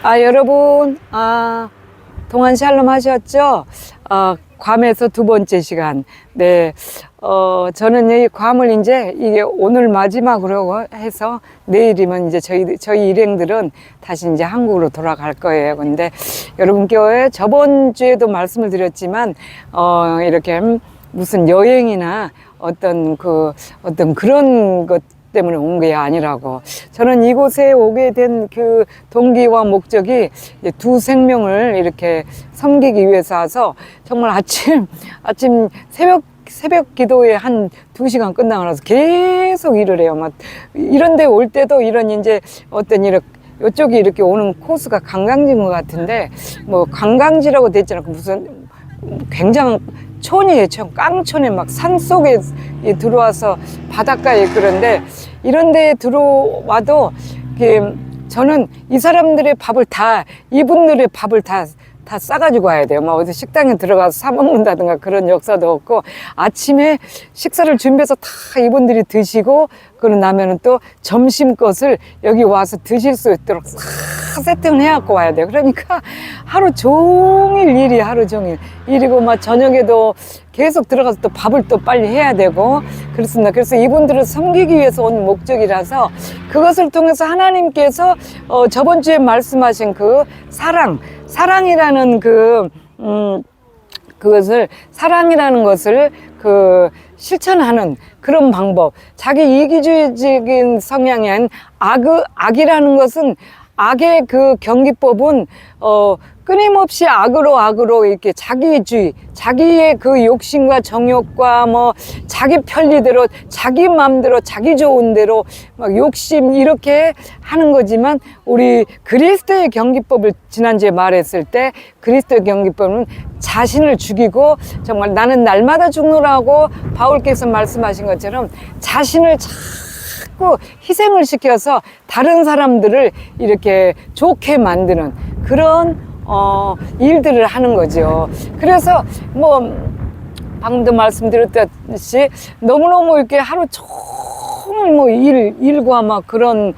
여러분, 동안 샬롬 하셨죠? 괌에서 두 번째 시간. 네. 저는 이 괌을 이제 이게 오늘 마지막으로 해서 내일이면 이제 저희 일행들은 다시 이제 한국으로 돌아갈 거예요. 근데 여러분께 저번 주에도 말씀을 드렸지만, 이렇게 무슨 여행이나 어떤 그런 것 때문에 온 게 아니라고. 저는 이곳에 오게 된 그 동기와 목적이 두 생명을 이렇게 섬기기 위해서 와서 정말 아침 새벽 기도에 한 2시간 끝나고 나서 계속 일을 해요. 막 이런 데 올 때도 이런 이제 이쪽이 이렇게 오는 코스가 관광지인 것 같은데, 뭐 관광지라고 됐지 않고 무슨 굉장한 촌이에요. 깡촌에 막 산 속에 들어와서 바닷가에. 그런데 이런 데에 들어와도 저는 이 사람들의 밥을 이분들의 밥을 다 싸가지고 와야 돼요. 막 어디 식당에 들어가서 사 먹는다든가 그런 역사도 없고, 아침에 식사를 준비해서 다 이분들이 드시고, 그러고 나면은 또 점심 것을 여기 와서 드실 수 있도록 싹 세팅을 해갖고 와야 돼요. 그러니까 하루 종일 일이고, 막 저녁에도 계속 들어가서 또 밥을 또 빨리 해야 되고 그렇습니다. 그래서 이분들을 섬기기 위해서 온 목적이라서, 그것을 통해서 하나님께서 저번 주에 말씀하신 그 사랑이라는 사랑이라는 것을 실천하는 그런 방법, 자기 이기주의적인 성향이 아닌 악이라는 것은, 악의 그 경기법은 끊임없이 악으로 이렇게 자기주의, 자기의 그 욕심과 정욕과 뭐 자기 편리대로, 자기 마음대로, 자기 좋은 대로 막 욕심 이렇게 하는 거지만, 우리 그리스도의 경기법을 지난주에 말했을 때, 그리스도의 경기법은 자신을 죽이고, 정말 나는 날마다 죽노라고 바울께서 말씀하신 것처럼 자신을 자꾸 희생을 시켜서 다른 사람들을 이렇게 좋게 만드는 그런 일들을 하는 거죠. 그래서 뭐 방금도 말씀드렸듯이 너무너무 이렇게 하루 종일 뭐 일과 막 그런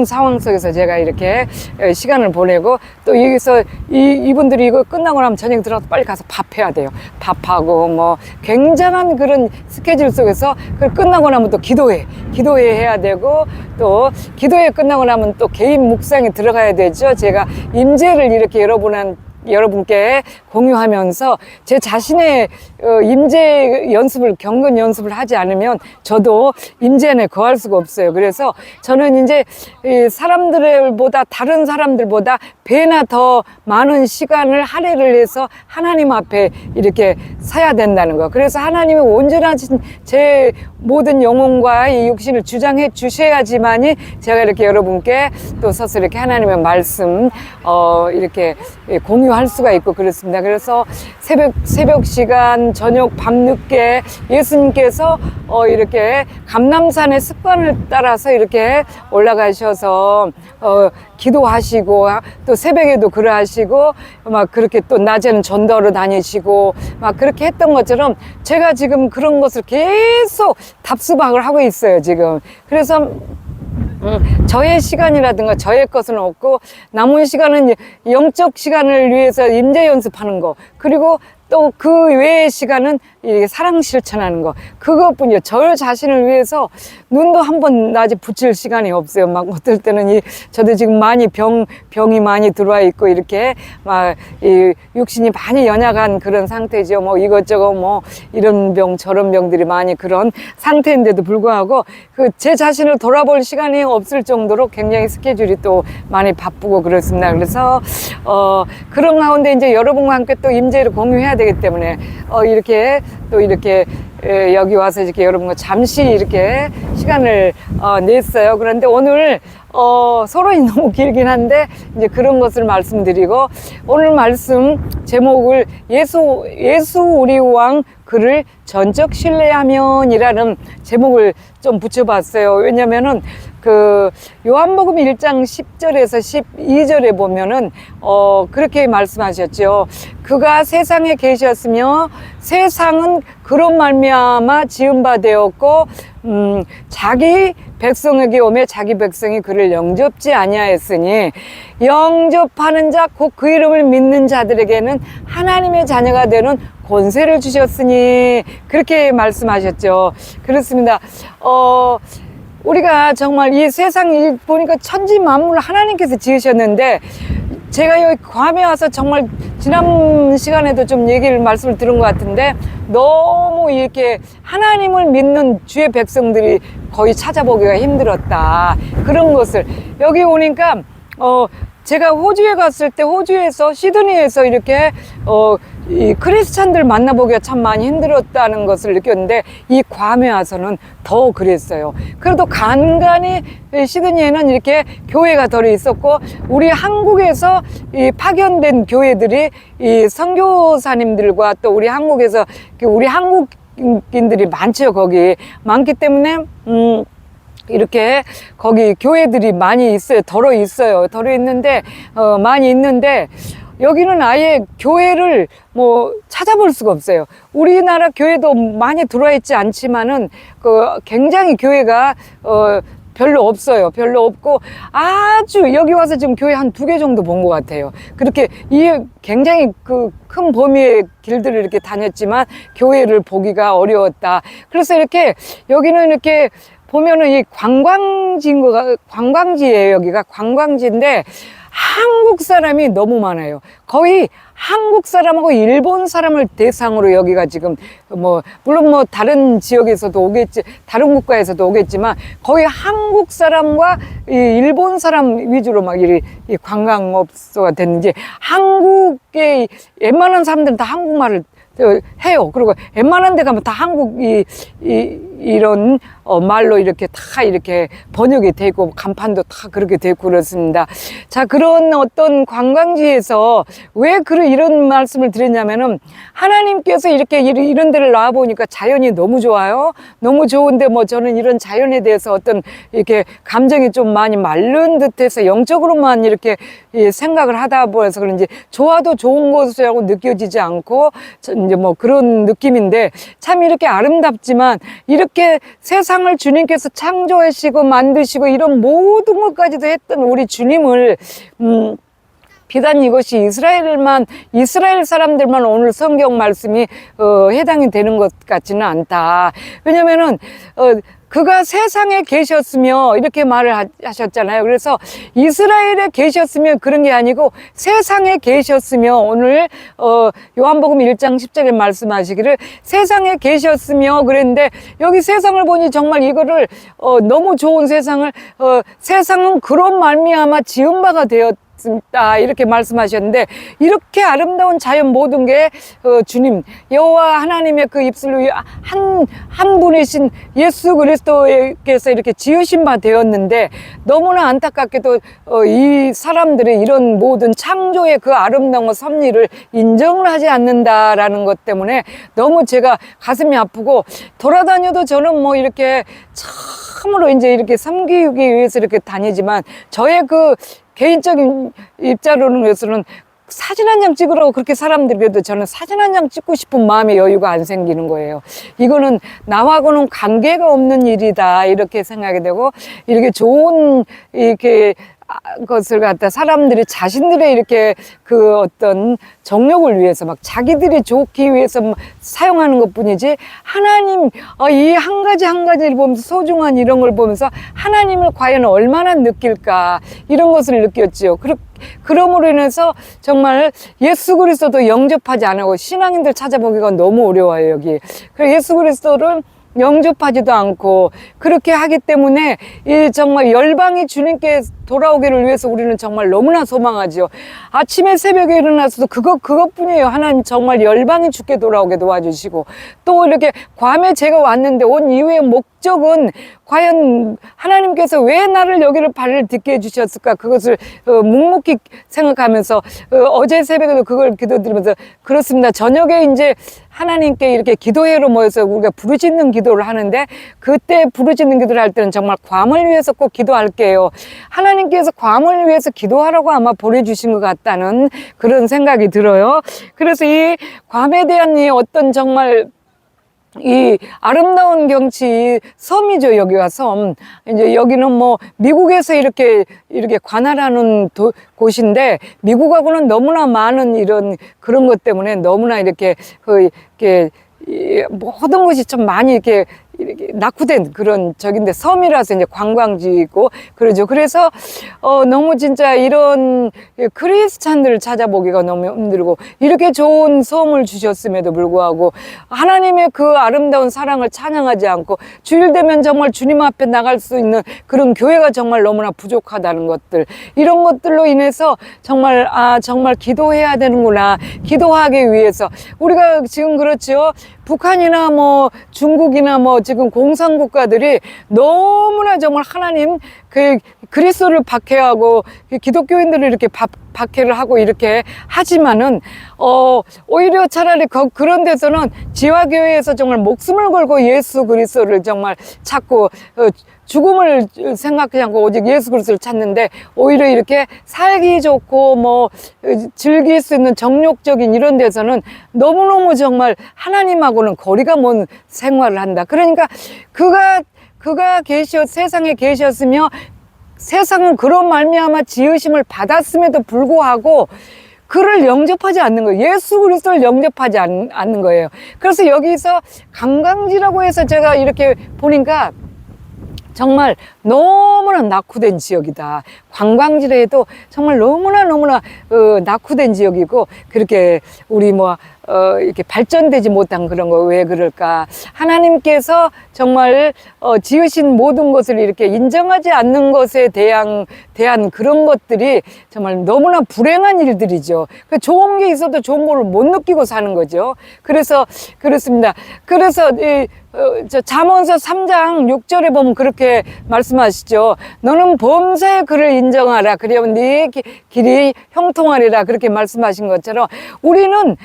상황 속에서 제가 이렇게 시간을 보내고, 또 여기서 이분들이 이거 끝나고 나면 저녁 들어가서 빨리 가서 밥 해야 돼요. 밥하고 뭐 굉장한 그런 스케줄 속에서 그걸 끝나고 나면 또 기도해야 되고, 또 기도회 끝나고 나면 또 개인 묵상에 들어가야 되죠. 제가 임재를 이렇게 여러분께 공유하면서 제 자신의 임재 경건 연습을 하지 않으면 저도 임재 안에 거할 수가 없어요. 그래서 저는 이제 다른 사람들보다 배나 더 많은 시간을 할애를 해서 하나님 앞에 이렇게 서야 된다는 거. 그래서 하나님의 온전하신 제 모든 영혼과 이 육신을 주장해 주셔야지만이 제가 이렇게 여러분께 또 서서 이렇게 하나님의 말씀 이렇게 공유할 수가 있고 그렇습니다. 그래서 새벽 시간, 저녁 밤늦게 예수님께서 이렇게 감람산의 습관을 따라서 이렇게 올라가셔서 기도하시고, 또 새벽에도 그러하시고, 막 그렇게 또 낮에는 전도하러 다니시고 막 그렇게 했던 것처럼, 제가 지금 그런 것을 계속 답수박을 하고 있어요, 지금. 그래서 저의 시간이라든가 저의 것은 없고, 남은 시간은 영적 시간을 위해서 임재 연습하는 거, 그리고 또 그 외의 시간은 이렇게 사랑 실천하는 거, 그것뿐이요. 저 자신을 위해서 눈도 한번 낮에 붙일 시간이 없어요. 막 어떨 때는 저도 지금 많이 병이 많이 들어와 있고, 이렇게 막 육신이 많이 연약한 그런 상태죠. 뭐 이것저것 뭐 이런 병 저런 병들이 많이 그런 상태인데도 불구하고 제 자신을 돌아볼 시간이 없을 정도로 굉장히 스케줄이 또 많이 바쁘고 그렇습니다. 그래서 그런 가운데 이제 여러분과 함께 또 임재를 공유해야 되기 때문에 이렇게 여기 와서 이렇게 여러분과 잠시 이렇게 시간을 냈어요. 그런데 오늘 서론이 너무 길긴 한데 이제 그런 것을 말씀드리고, 오늘 말씀 제목을 예수 우리 왕 그를 전적 신뢰하면이라는 제목을 좀 붙여봤어요. 왜냐면은 요한복음 1장 10절에서 12절에 보면은 그렇게 말씀하셨죠. 그가 세상에 계셨으며 세상은 그런 말미암아 지은 바 되었고 자기 백성에게 오매 자기 백성이 그를 영접지 아니하였으니 영접하는 자 곧 그 이름을 믿는 자들에게는 하나님의 자녀가 되는 권세를 주셨으니 그렇게 말씀하셨죠. 그렇습니다. 우리가 정말 이 세상 보니까 천지 만물을 하나님께서 지으셨는데 제가 여기 괌에 와서 정말 지난 시간에도 좀 말씀을 들은 것 같은데 너무 이렇게 하나님을 믿는 주의 백성들이 거의 찾아보기가 힘들었다. 그런 것을 여기 오니까 제가 호주에 갔을 때 호주에서 시드니에서 이렇게 이 크리스찬들 만나보기가 참 많이 힘들었다는 것을 느꼈는데 이 괌에 와서는 더 그랬어요. 그래도 간간히 시드니에는 이렇게 교회가 덜 있었고 우리 한국에서 이 파견된 교회들이 이 선교사님들과 또 우리 한국에서 우리 한국인들이 많죠. 거기 많기 때문에 이렇게 거기 교회들이 많이 있어요. 덜어 있어요. 덜어 있는데 많이 있는데 여기는 아예 교회를 뭐 찾아볼 수가 없어요. 우리나라 교회도 많이 들어와 있지 않지만은 굉장히 교회가 별로 없어요. 별로 없고 아주 여기 와서 지금 교회 한 2개 정도 본 것 같아요. 그렇게 굉장히 큰 범위의 길들을 이렇게 다녔지만 교회를 보기가 어려웠다. 그래서 이렇게 여기는 이렇게 보면은 이 관광지예요. 여기가 관광지인데 한국 사람이 너무 많아요. 거의 한국 사람하고 일본 사람을 대상으로 여기가 지금 물론 다른 지역에서도 오겠지, 다른 국가에서도 오겠지만 거의 한국 사람과 이 일본 사람 위주로 막 이 관광업소가 됐는지 한국의 웬만한 사람들은 다 한국말을 해요. 그리고 웬만한 데 가면 다 한국 이런 말로 이렇게 다 이렇게 번역이 되고 간판도 다 그렇게 되고 그렇습니다. 자, 그런 어떤 관광지에서 왜 이런 말씀을 드렸냐면은 하나님께서 이렇게 이런 데를 나와 보니까 자연이 너무 좋아요. 너무 좋은데 저는 이런 자연에 대해서 어떤 이렇게 감정이 좀 많이 마른 듯해서 영적으로만 이렇게 생각을 하다 보여서 그런지 좋아도 좋은 것이라고 느껴지지 않고 이제 그런 느낌인데 참 이렇게 아름답지만 이렇게 세상을 주님께서 창조하시고 만드시고 이런 모든 것까지도 했던 우리 주님을 비단 이것이 이스라엘 사람들만 오늘 성경 말씀이 해당이 되는 것 같지는 않다. 왜냐면은 그가 세상에 계셨으며 이렇게 말을 하셨잖아요. 그래서 이스라엘에 계셨으면 그런 게 아니고 세상에 계셨으며 오늘 요한복음 1장 10절에 말씀하시기를 세상에 계셨으며 그랬는데 여기 세상을 보니 정말 이거를 너무 좋은 세상을 세상은 그런 말미암아 지은 바가 되었습니다. 이렇게 말씀하셨는데 이렇게 아름다운 자연 모든 게 주님 여호와 하나님의 그 입술로 한 분이신 예수 그리스도께서 이렇게 지으신 바 되었는데 너무나 안타깝게도 이 사람들의 이런 모든 창조의 그 아름다운 섭리를 인정을 하지 않는다라는 것 때문에 너무 제가 가슴이 아프고 돌아다녀도 저는 이렇게 참으로 이제 이렇게 섬기기 위해서 이렇게 다니지만 저의 개인적인 입장으로서는 사진 한 장 찍으라고 그렇게 사람들이 그래도 저는 사진 한 장 찍고 싶은 마음의 여유가 안 생기는 거예요. 이거는 나하고는 관계가 없는 일이다 이렇게 생각이 되고 이렇게 좋은 것을 갖다 사람들이 자신들의 이렇게 어떤 정욕을 위해서 막 자기들이 좋기 위해서 사용하는 것 뿐이지 하나님 이 한 가지를 보면서 소중한 이런 걸 보면서 하나님을 과연 얼마나 느낄까 이런 것을 느꼈지요. 그러므로 인해서 정말 예수 그리스도도 영접하지 않고 신앙인들 찾아보기가 너무 어려워요. 여기 그래서 예수 그리스도를 영접하지도 않고 그렇게 하기 때문에 정말 열방이 주님께 돌아오기를 위해서 우리는 정말 너무나 소망하지요. 아침에 새벽에 일어나서도 그것뿐이에요. 하나님 정말 열방이 주께 돌아오게 도와주시고 또 이렇게 괌에 제가 왔는데 온 이후의 목적은 과연 하나님께서 왜 나를 여기를 발을 딛게 해주셨을까 그것을 묵묵히 생각하면서 어제 새벽에도 그걸 기도드리면서 그렇습니다. 저녁에 이제 하나님께 이렇게 기도회로 모여서 우리가 부르짖는 기도를 하는데 그때 부르짖는 기도를 할 때는 정말 괌을 위해서 꼭 기도할게요. 하나님께서 괌을 위해서 기도하라고 아마 보내주신 것 같다는 그런 생각이 들어요. 그래서 이 괌에 대한 이 어떤 정말 이 아름다운 경치, 섬이죠. 여기가 섬. 이제 여기는 뭐 미국에서 이렇게 관할하는 곳인데, 미국하고는 너무나 많은 이런 그런 것 때문에 너무나 이렇게 모든 것이 좀 많이 이렇게 낙후된 그런 적인데, 섬이라서 이제 관광지고 그러죠. 그래서 너무 진짜 이런 크리스찬들을 찾아보기가 너무 힘들고, 이렇게 좋은 섬을 주셨음에도 불구하고 하나님의 그 아름다운 사랑을 찬양하지 않고, 주일 되면 정말 주님 앞에 나갈 수 있는 그런 교회가 정말 너무나 부족하다는 것들, 이런 것들로 인해서 정말 정말 기도해야 되는구나. 기도하기 위해서 우리가 지금 그렇죠. 북한이나 뭐 중국이나 뭐 지금 공산국가들이 너무나 정말 하나님 그리스도를 박해하고 기독교인들을 이렇게 박해를 하고 이렇게 하지만은 오히려 차라리 그런 데서는 지화교회에서 정말 목숨을 걸고 예수 그리스도를 정말 찾고 죽음을 생각하지 않고 오직 예수 그리스도를 찾는데, 오히려 이렇게 살기 좋고 뭐 즐길 수 있는 정욕적인 이런 데서는 너무너무 정말 하나님하고는 거리가 먼 생활을 한다. 그러니까 그가 세상에 계셨으며 세상은 그런 말미암아 지으심을 받았음에도 불구하고 그를 영접하지 않는 거예요. 예수 그리스도를 영접하지 않는 거예요. 그래서 여기서 관광지라고 해서 제가 이렇게 보니까 정말 너무나 낙후된 지역이다. 관광지라 해도 정말 너무나 낙후된 지역이고, 그렇게 우리 이렇게 발전되지 못한 그런 거 왜 그럴까? 하나님께서 정말 지으신 모든 것을 이렇게 인정하지 않는 것에 대한 그런 것들이 정말 너무나 불행한 일들이죠. 좋은 게 있어도 좋은 걸 못 느끼고 사는 거죠. 그래서 그렇습니다. 그래서 잠언서 3장 6절에 보면 그렇게 말씀하시죠. 너는 범사의 그를 인정하라. 그러면 네 길이 형통하리라. 그렇게 말씀하신 것처럼, 우리는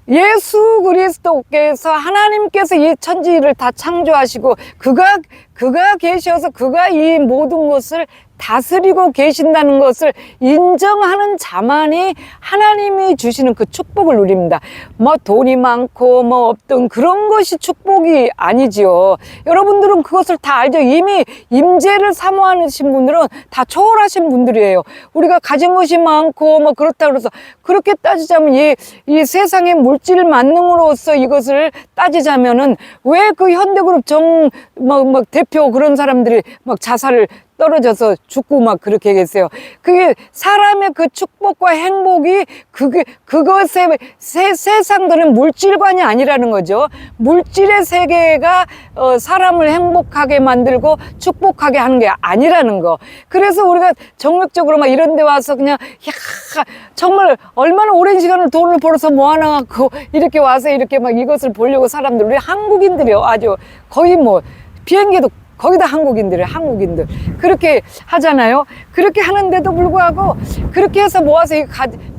예수 그리스도께서 하나님께서 이 천지를 다 창조하시고 그가 계셔서 그가 이 모든 것을 다스리고 계신다는 것을 인정하는 자만이 하나님이 주시는 그 축복을 누립니다. 뭐 돈이 많고 뭐 없던 그런 것이 축복이 아니지요. 여러분들은 그것을 다 알죠. 이미 임재를 사모하신 분들은 다 초월하신 분들이에요. 우리가 가진 것이 많고 뭐 그렇다고 해서, 그렇게 따지자면 이 세상의 물질 만능으로서 이것을 따지자면은 왜 그 현대그룹 대표 그런 사람들이 막 자살을 떨어져서 죽고 막 그렇게 계세요. 그게 사람의 그 축복과 행복이 그것의 세상들은 물질관이 아니라는 거죠. 물질의 세계가 사람을 행복하게 만들고 축복하게 하는 게 아니라는 거. 그래서 우리가 정력적으로 막 이런 데 와서 그냥 정말 얼마나 오랜 시간을 돈을 벌어서 모아놔갖고 이렇게 와서 이렇게 막 이것을 보려고 사람들, 우리 한국인들이요, 아주 거의 뭐 비행기도 거기다 한국인들 그렇게 하잖아요. 그렇게 하는데도 불구하고 그렇게 해서 모아서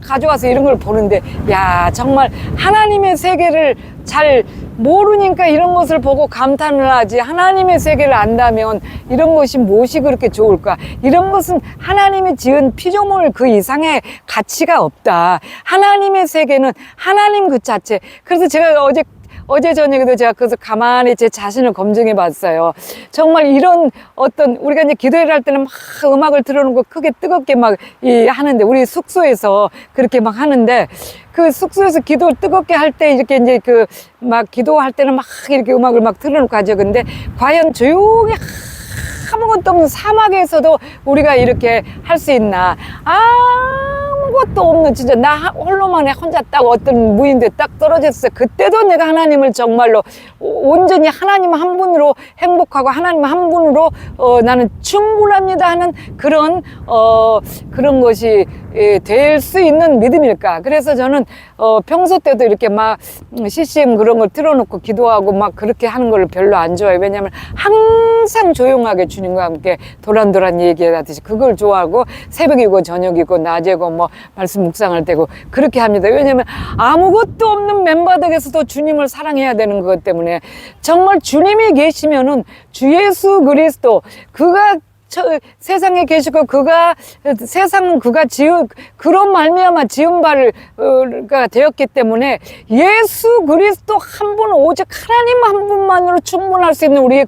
가져와서 이런 걸 보는데, 야, 정말 하나님의 세계를 잘 모르니까 이런 것을 보고 감탄을 하지, 하나님의 세계를 안다면 이런 것이 무엇이 그렇게 좋을까? 이런 것은 하나님이 지은 피조물 그 이상의 가치가 없다. 하나님의 세계는 하나님 그 자체. 그래서 제가 어제 저녁에도 제가 그래서 가만히 제 자신을 검증해 봤어요. 정말 이런 우리가 이제 기도회를 할 때는 막 음악을 틀어놓고 크게 뜨겁게 막 하는데, 우리 숙소에서 그렇게 막 하는데, 그 숙소에서 기도 뜨겁게 할 때 이렇게 이제 막 기도할 때는 막 이렇게 음악을 막 틀어놓고 하죠. 근데 과연 조용히 아무것도 없는 사막에서도 우리가 이렇게 할 수 있나? 아무것도 없는, 진짜 나 홀로만 혼자 딱 어떤 무인도에 딱 떨어졌어요. 그때도 내가 하나님을 정말로 온전히 하나님 한 분으로 행복하고 하나님 한 분으로 나는 충분합니다 하는 그런 것이 될 수 있는 믿음일까? 그래서 저는 평소 때도 이렇게 막 CCM 그런 걸 틀어놓고 기도하고 막 그렇게 하는 걸 별로 안 좋아해요. 왜냐하면 항상 조용하게 주님과 함께 도란도란 얘기하듯이 그걸 좋아하고, 새벽이고 저녁이고 낮이고 뭐 말씀 묵상할 때고 그렇게 합니다. 왜냐하면 아무것도 없는 맨바닥에서도 주님을 사랑해야 되는 것 때문에, 정말 주님이 계시면은 주 예수 그리스도 그가 세상에 계시고 세상은 그가 그런 말미암아 지은 바가 되었기 때문에 예수 그리스도 한 분, 오직 하나님 한 분만으로 충분할 수 있는 우리의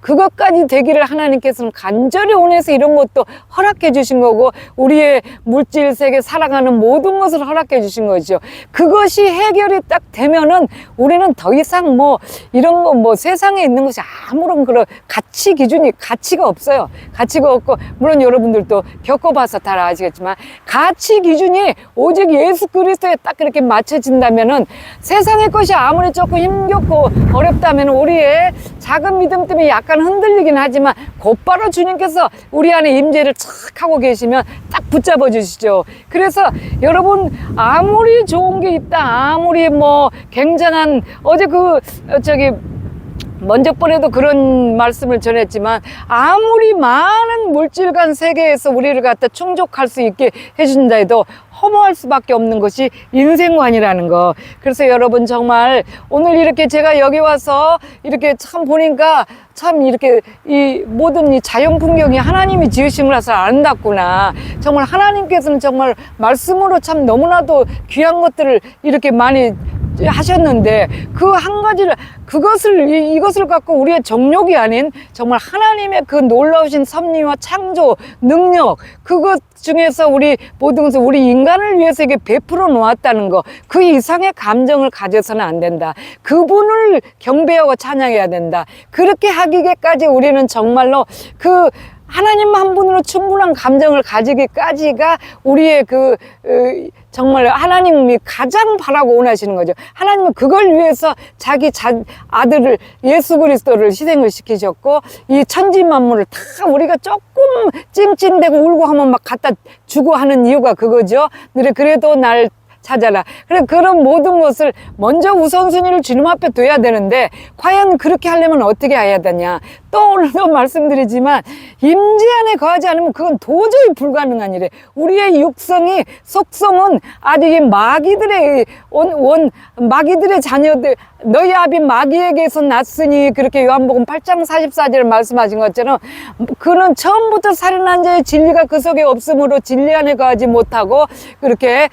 그것까지 되기를 하나님께서는 간절히 원해서 이런 것도 허락해 주신 거고, 우리의 물질 세계 살아가는 모든 것을 허락해 주신 거죠. 그것이 해결이 딱 되면은 우리는 더 이상 이런 거 세상에 있는 것이 아무런 그런 가치가 없어요. 가치가 없고, 물론 여러분들도 겪어봐서 다 아시겠지만, 가치 기준이 오직 예수 그리스도에 딱 그렇게 맞춰진다면은 세상의 것이 아무리 조금 힘겹고 어렵다면 우리의 작은 믿음 때문에 약간 흔들리긴 하지만 곧바로 주님께서 우리 안에 임재를 착 하고 계시면 딱 붙잡아 주시죠. 그래서 여러분, 아무리 좋은 게 있다, 아무리 굉장한, 어제 먼저 번에도 그런 말씀을 전했지만, 아무리 많은 물질간 세계에서 우리를 갖다 충족할 수 있게 해준다 해도 허무할 수밖에 없는 것이 인생관이라는 거. 그래서 여러분, 정말 오늘 이렇게 제가 여기 와서 이렇게 참 보니까 참 이렇게 이 모든 이 자연 풍경이 하나님이 지으신 거라서 아름답구나. 정말 하나님께서는 정말 말씀으로 참 너무나도 귀한 것들을 이렇게 많이 하셨는데, 그 한 가지를, 이것을 갖고 우리의 정욕이 아닌 정말 하나님의 그 놀라우신 섭리와 창조 능력, 그것 중에서 우리 모든 것을 우리 인간을 위해서 이게 베풀어 놓았다는 거, 그 이상의 감정을 가져서는 안 된다. 그분을 경배하고 찬양해야 된다. 그렇게 하기까지 우리는 정말로 하나님 한 분으로 충분한 감정을 가지기까지가 우리의 정말 하나님이 가장 바라고 원하시는 거죠. 하나님은 그걸 위해서 자기 아들을, 예수 그리스도를 희생을 시키셨고, 이 천지 만물을 다 우리가 조금 찡찡대고 울고 하면 막 갖다 주고 하는 이유가 그거죠. 그래도 날 찾아라. 그런 모든 것을 먼저 우선순위를 주님 앞에 둬야 되는데, 과연 그렇게 하려면 어떻게 해야 되냐. 또 오늘도 말씀드리지만, 임재 안에 거하지 않으면 그건 도저히 불가능한 일이에요. 우리의 속성은 아직 이 마귀들의 자녀들, 너희 아비 마귀에게서 났으니, 그렇게 요한복음 8장 44절에 말씀하신 것처럼, 그는 처음부터 살인한 자의 진리가 그 속에 없으므로 진리 안에 거하지 못하고, 그렇게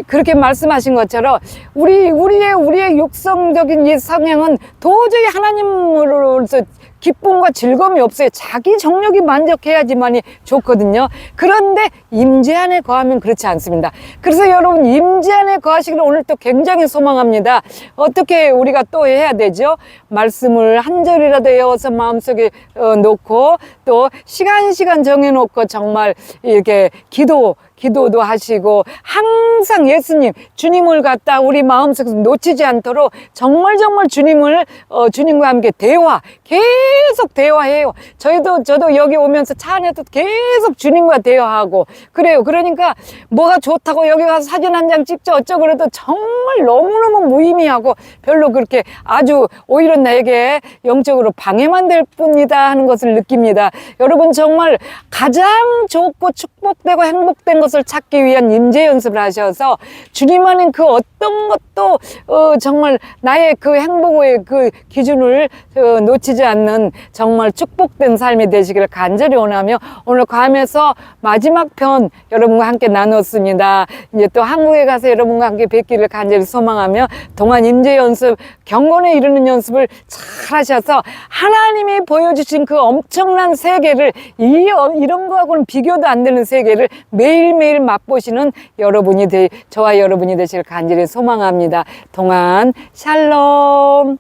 그렇게 말씀하신 것처럼 우리의 육성적인 이 성향은 도저히 하나님으로서 기쁨과 즐거움이 없어요. 자기 정력이 만족해야지만이 좋거든요. 그런데 임재 안에 거하면 그렇지 않습니다. 그래서 여러분, 임재 안에 거하시기를 오늘 또 굉장히 소망합니다. 어떻게 우리가 또 해야 되죠? 말씀을 한 절이라도 외워서 마음속에 놓고, 또 시간 정해놓고 정말 이렇게 기도도 하시고, 항상 주님을 갖다 우리 마음속에서 놓치지 않도록 정말 주님과 함께 계속 대화해요. 저도 여기 오면서 차 안에도 계속 주님과 대화하고 그래요. 그러니까 뭐가 좋다고 여기 가서 사진 한 장 찍자 어쩌고 그래도 정말 너무너무 무의미하고 별로 그렇게 아주 오히려 나에게 영적으로 방해만 될 뿐이다 하는 것을 느낍니다. 여러분, 정말 가장 좋고 축복되고 행복된 것을 찾기 위한 임재 연습을 하셔서 주님 안에 그 어떤 것도 정말 나의 그 행복의 그 기준을 놓치지 않는 정말 축복된 삶이 되시기를 간절히 원하며, 오늘 괌에서 마지막 편 여러분과 함께 나눴습니다. 이제 또 한국에 가서 여러분과 함께 뵙기를 간절히 소망하며, 동안 임재 연습, 경건에 이르는 연습을 잘 하셔서 하나님이 보여주신 그 엄청난 세계를, 이런 거하고는 비교도 안 되는 세계를 매일매일 맛보시는 저와 여러분이 되시길 간절히 소망합니다. 동안 샬롬.